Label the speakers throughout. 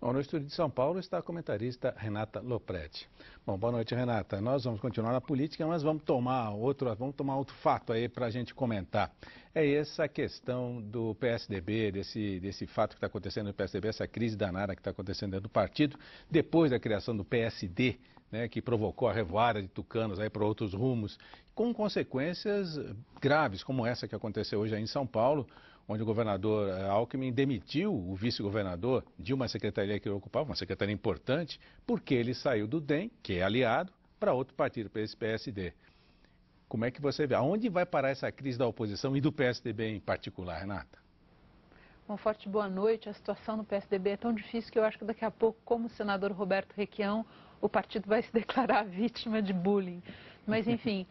Speaker 1: Bom, no estúdio de São Paulo está a comentarista Renata Loprete. Bom, boa noite, Renata. Nós vamos continuar na política, mas vamos tomar outro fato aí para a gente comentar. É essa questão do PSDB, desse fato que está acontecendo no PSDB, essa crise danada que está acontecendo dentro do partido, depois da criação do PSD, né, que provocou a revoada de tucanos aí para outros rumos, com consequências graves, como essa que aconteceu hoje aí em São Paulo, onde o governador Alckmin demitiu o vice-governador de uma secretaria que ele ocupava, uma secretaria importante, porque ele saiu do DEM, que é aliado, para outro partido, para esse PSD. Como é que você vê? Aonde vai parar essa crise da oposição e do PSDB em particular, Renata?
Speaker 2: Uma forte boa noite. A situação no PSDB é tão difícil que eu acho que daqui a pouco, como o senador Roberto Requião, o partido vai se declarar vítima de bullying. Mas, enfim,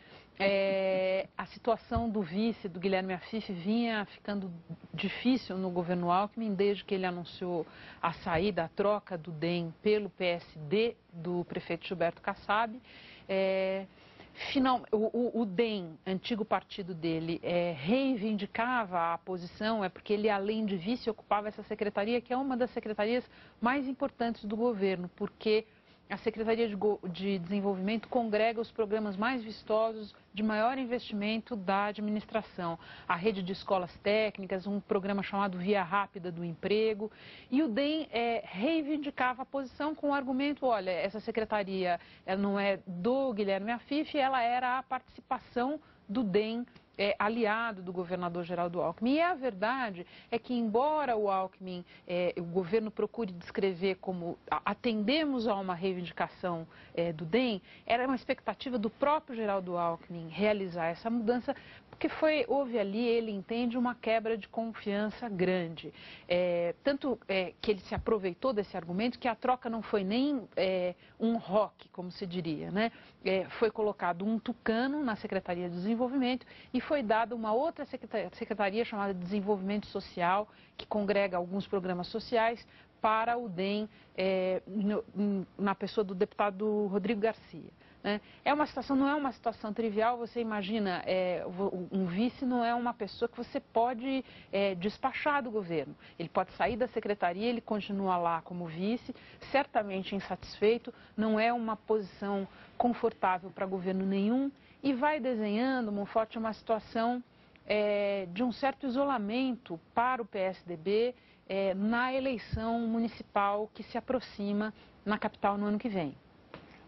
Speaker 2: a situação do vice, do Guilherme Afif, vinha ficando difícil no governo Alckmin, desde que ele anunciou a saída, a troca do DEM pelo PSD do prefeito Gilberto Kassab. O DEM, antigo partido dele, reivindicava a posição, porque ele, além de vice, ocupava essa secretaria, que é uma das secretarias mais importantes do governo, porque a Secretaria de Desenvolvimento congrega os programas mais vistosos, de maior investimento da administração. A rede de escolas técnicas, um programa chamado Via Rápida do Emprego. E o DEM reivindicava a posição com o argumento, olha, essa secretaria ela não é do Guilherme Afif, ela era a participação do DEM, aliado do governador Geraldo Alckmin. E a verdade é que, embora o Alckmin, o governo procure descrever como atendemos a uma reivindicação do DEM, era uma expectativa do próprio Geraldo Alckmin realizar essa mudança, porque houve ali, ele entende, uma quebra de confiança grande. Tanto que ele se aproveitou desse argumento que a troca não foi nem um rock, como se diria, né? Foi colocado um tucano na Secretaria de Desenvolvimento e foi dada uma outra secretaria chamada de Desenvolvimento Social, que congrega alguns programas sociais, para o DEM, na pessoa do deputado Rodrigo Garcia. Né? Não é uma situação trivial. Você imagina, um vice não é uma pessoa que você pode despachar do governo. Ele pode sair da secretaria, ele continua lá como vice, certamente insatisfeito, não é uma posição confortável para governo nenhum, e vai desenhando, Monforte, uma situação de um certo isolamento para o PSDB na eleição municipal que se aproxima na capital no ano que vem.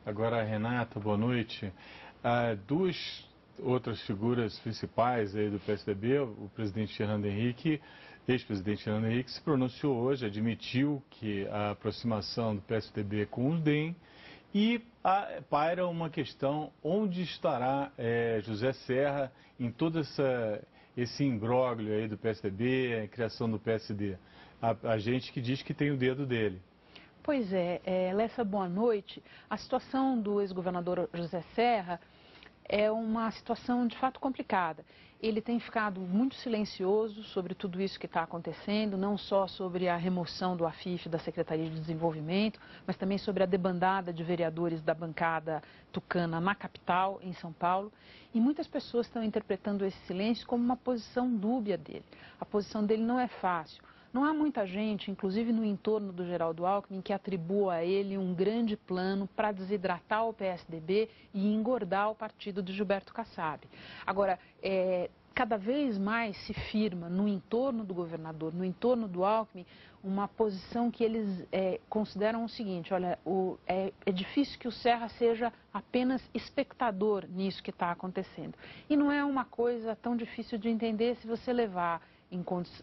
Speaker 3: Agora, Renata, boa noite. Duas outras figuras principais aí do PSDB, o presidente Fernando Henrique, ex-presidente Fernando Henrique, se pronunciou hoje, admitiu que a aproximação do PSDB com o DEM, e paira uma questão: onde estará José Serra em todo esse imbróglio aí do PSDB, a criação do PSD? A gente que diz que tem o dedo dele.
Speaker 2: Pois Lessa, boa noite. A situação do ex-governador José Serra é uma situação de fato complicada. Ele tem ficado muito silencioso sobre tudo isso que está acontecendo, não só sobre a remoção do Afif da Secretaria de Desenvolvimento, mas também sobre a debandada de vereadores da bancada tucana na capital, em São Paulo. E muitas pessoas estão interpretando esse silêncio como uma posição dúbia dele. A posição dele não é fácil. Não há muita gente, inclusive no entorno do Geraldo Alckmin, que atribua a ele um grande plano para desidratar o PSDB e engordar o partido de Gilberto Kassab. Agora, cada vez mais se firma no entorno do governador, no entorno do Alckmin, uma posição que eles consideram o seguinte: olha, é difícil que o Serra seja apenas espectador nisso que está acontecendo. E não é uma coisa tão difícil de entender se você levar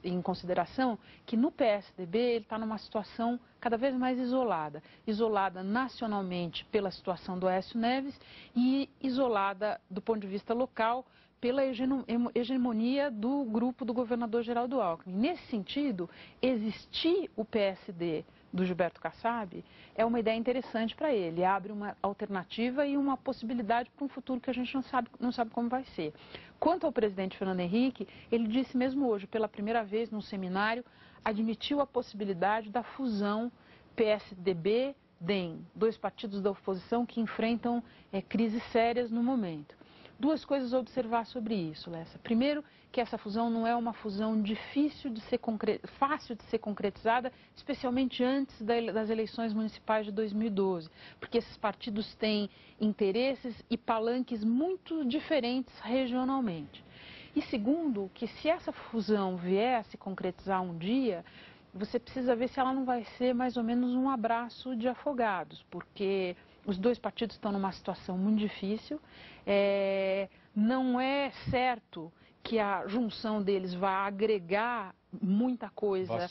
Speaker 2: em consideração que no PSDB ele está numa situação cada vez mais isolada nacionalmente pela situação do Aécio Neves e isolada do ponto de vista local pela hegemonia do grupo do governador Geraldo Alckmin. Nesse sentido, existir o PSD do Gilberto Kassab é uma ideia interessante para ele, abre uma alternativa e uma possibilidade para um futuro que a gente não sabe como vai ser. Quanto ao presidente Fernando Henrique, ele disse mesmo hoje, pela primeira vez num seminário, admitiu a possibilidade da fusão PSDB-DEM, dois partidos da oposição que enfrentam crises sérias no momento. Duas coisas a observar sobre isso, Lessa. Primeiro, que essa fusão não é uma fusão fácil de ser concretizada, especialmente antes das eleições municipais de 2012, porque esses partidos têm interesses e palanques muito diferentes regionalmente. E segundo, que se essa fusão vier a se concretizar um dia, você precisa ver se ela não vai ser mais ou menos um abraço de afogados, porque os dois partidos estão numa situação muito difícil, não é certo que a junção deles vá agregar muita coisa,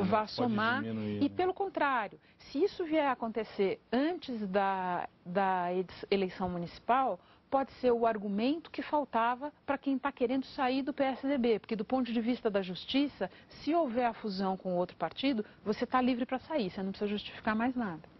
Speaker 3: vá somar,
Speaker 2: e pelo contrário, se isso vier a acontecer antes da eleição municipal, pode ser o argumento que faltava para quem está querendo sair do PSDB, porque do ponto de vista da justiça, se houver a fusão com outro partido, você está livre para sair, você não precisa justificar mais nada.